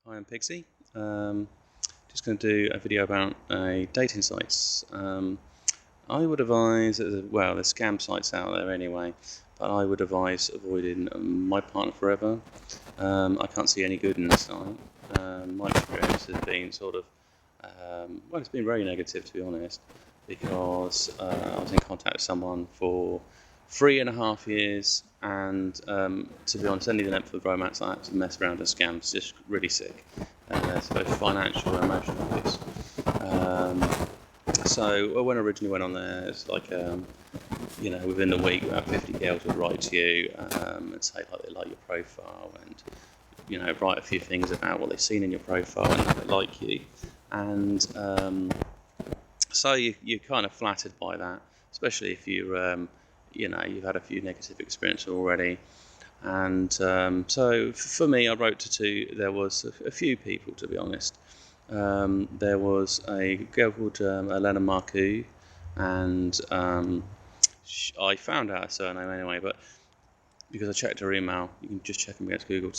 Hi, I'm Pixie. Just going to do a video about dating sites. I would advise, well, there's scam sites out there anyway, but I would advise avoiding Mypartnerforever. I can't see any good in this site. My experience has been well, it's been very negative, to be honest, because I was in contact with someone for 3.5 years, and to be honest, any length of romance I had to mess around with scams, just really sick. It's both financial and emotional abuse. So when I originally went on there, it's like, within the week, about 50 girls would write to you and say like they like your profile, and write a few things about what they've seen in your profile and how they like you, and so you're kind of flattered by that, especially if you've had a few negative experiences already. And so for me, I wrote there was a few people, to be honest. There was a girl called Elena Marcoux, and I found out her surname anyway, but because I checked her email, you can just check them against Google to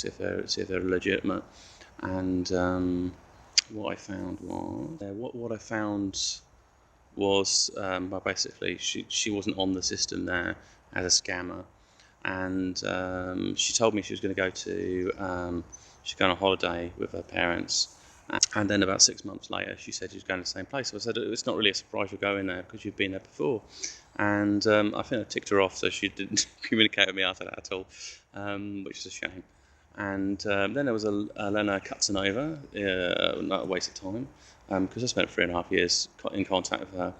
see if they're legitimate. And what I found was well, basically she wasn't on the system there as a scammer, and she told me she was going to go to she's going on holiday with her parents, and then about 6 months later she said she was going to the same place. So I said, it's not really a surprise you're going there because you've been there before, and I think I ticked her off, so she didn't communicate with me after that at all, which is a shame. And then there was Elena Katsanova, not a waste of time, because I spent 3.5 years in contact with her.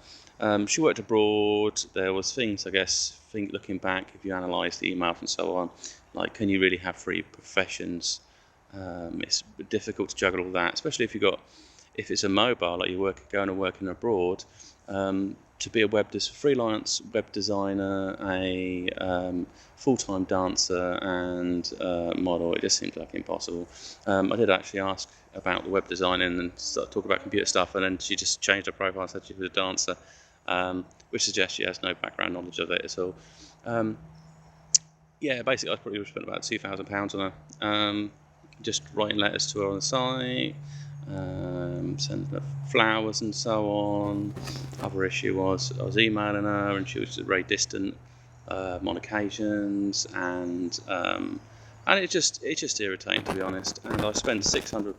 She worked abroad. There was things, I guess, looking back, if you analyse the emails and so on, like, can you really have 3 professions? It's difficult to juggle all that, especially if it's a mobile, like you're going and working abroad. To be a freelance web designer, a full-time dancer, and model, it just seems like impossible. I did actually ask about the web designing and talk about computer stuff, and then she just changed her profile and said she was a dancer, which suggests she has no background knowledge of it at all. Basically I probably spent about £2,000 on her, just writing letters to her on the site, sending her flowers and so on. Other issue was I was emailing her and she was very distant on occasions, and it's just irritating, to be honest. And I spent £600,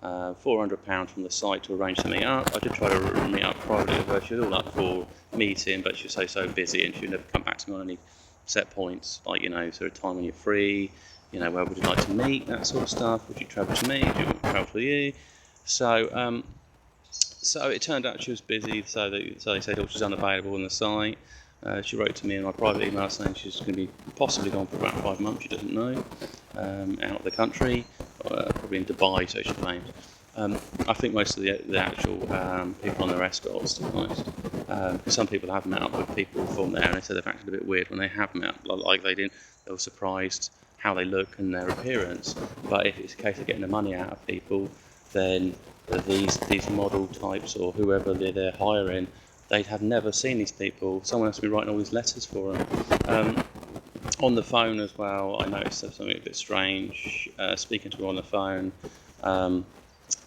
£400 from the site to arrange to meet up. I did try to meet up privately with her. She was all up for meeting, but she was so busy, and she would never come back to me on any set points, like, is there a time when you're free? Where would you like to meet? That sort of stuff. Would you travel to me? Do you want to travel to you? So it turned out she was busy. So they said, she's unavailable on the site. She wrote to me in my private email saying she's going to be possibly gone for about 5 months. She doesn't know, out of the country, probably in Dubai, so she claims. I think most of the actual people on their escorts, to be honest, because some people have met up with people from there, and they said they've acted a bit weird when they have met up, like they were surprised how they look and their appearance. But if it's a case of getting the money out of people, then these model types or whoever they're hiring, they have never seen these people. Someone has to be writing all these letters for them. On the phone as well, I noticed there was something a bit strange. Speaking to her on the phone, a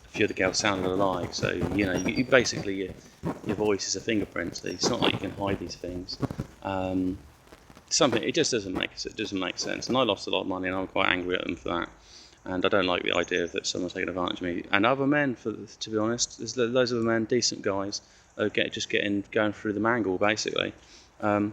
few of the girls sounded alike. So you basically your voice is a fingerprint. So it's not like you can hide these things. It just doesn't make sense, and I lost a lot of money, and I'm quite angry at them for that. And I don't like the idea that someone's taking advantage of me. And other men, to be honest, there's loads of men, decent guys, going through the mangle, basically. So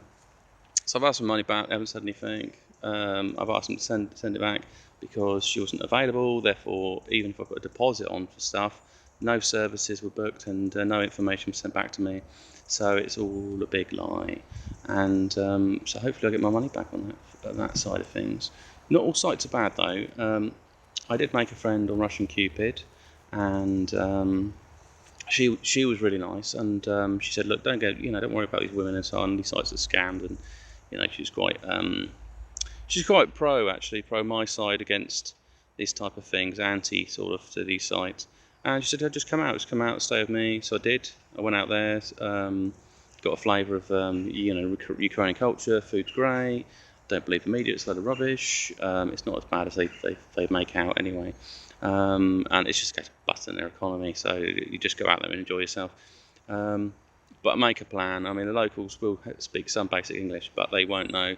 I've asked for money back. They haven't said anything. I've asked them to send it back because she wasn't available. Therefore, even if I put a deposit on for stuff, no services were booked and no information was sent back to me. So it's all a big lie. And so hopefully I'll get my money back on that side of things. Not all sites are bad, though. I did make a friend on Russian Cupid, and she was really nice, and she said, look, don't worry about these women and so on. These sites are scammed, and she's quite pro my side against these type of things, anti sort of to these sites. And she said, oh, just come out, stay with me. So I did. I went out there, got a flavour of Ukrainian culture. Food's great. Don't believe the media; it's a load of rubbish. It's not as bad as they make out anyway. and it's just going to busting their economy. So you just go out there and enjoy yourself. But make a plan. I mean, the locals will speak some basic English, but they won't know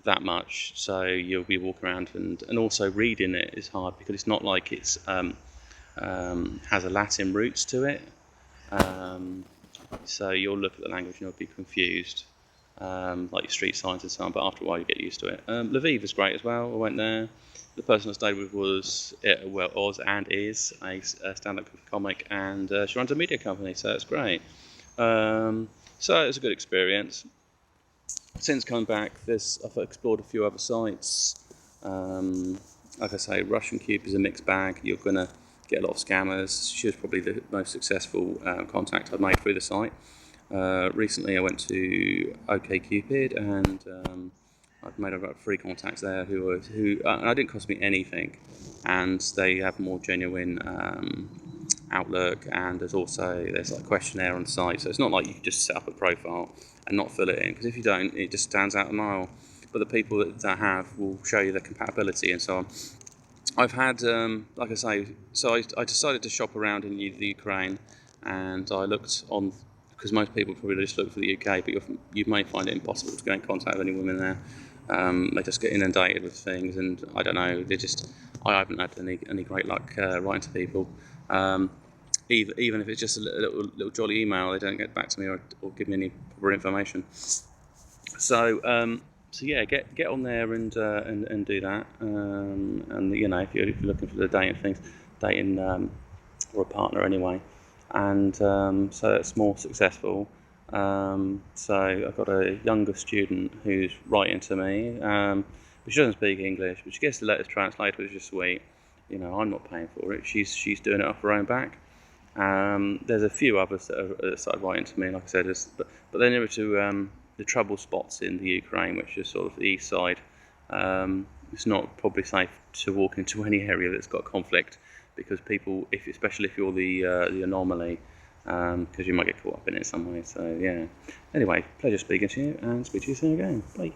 that much. So you'll be walking around, and also reading it is hard because it's not like it's has a Latin roots to it. So you'll look at the language and you'll be confused, like your street signs and so on. But after a while, you get used to it. Lviv is great as well. I went there. The person I stayed with was and is a stand-up comic, and she runs a media company, so it's great. So it was a good experience. Since coming back, I've explored a few other sites. Like I say, Russian Cube is a mixed bag. You're going to get a lot of scammers. She was probably the most successful contact I've made through the site. Recently, I went to OkCupid, and I've made about 3 contacts there who it didn't cost me anything, and they have more genuine outlook, and there's like a questionnaire on the site, so it's not like you can just set up a profile and not fill it in, because if you don't, it just stands out a mile. But the people that have will show you the compatibility and so on. I've had, like I say, so I decided to shop around in the Ukraine, and I looked on, because most people probably just look for the UK, but you may find it impossible to get in contact with any women there. They just get inundated with things, and I don't know, I haven't had any great luck writing to people. Even if it's just a little jolly email, they don't get back to me or give me any proper information. So yeah, get on there and do that. And if you're looking for the dating or a partner anyway, and so it's more successful. So I've got a younger student who's writing to me, but she doesn't speak English, but she gets the letters translated, which is sweet. I'm not paying for it. She's doing it off her own back. There's a few others that started writing to me, like I said, but they're nearer to the trouble spots in the Ukraine, which is sort of the east side. It's not probably safe to walk into any area that's got conflict, because people, especially if you're the anomaly, because you might get caught up in it some way. So yeah. Anyway, pleasure speaking to you, and speak to you soon again. Bye.